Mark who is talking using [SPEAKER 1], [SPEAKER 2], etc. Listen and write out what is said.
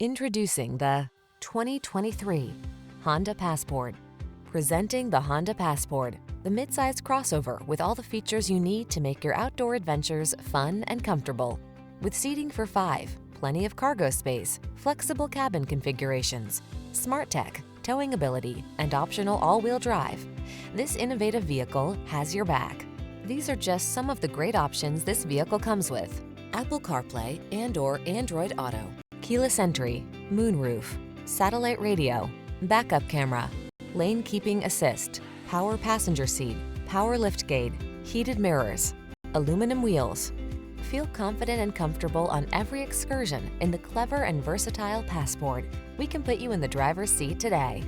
[SPEAKER 1] Introducing the 2023 Honda Passport. Presenting the Honda Passport, the midsize crossover with all the features you need to make your outdoor adventures fun and comfortable. With seating for 5, plenty of cargo space, flexible cabin configurations, smart tech, towing ability, and optional all-wheel drive, this innovative vehicle has your back. These are just some of the great options this vehicle comes with: Apple CarPlay and/or Android Auto, keyless entry, moonroof, satellite radio, backup camera, lane keeping assist, power passenger seat, power liftgate, heated mirrors, aluminum wheels. Feel confident and comfortable on every excursion in the clever and versatile Passport. We can put you in the driver's seat today.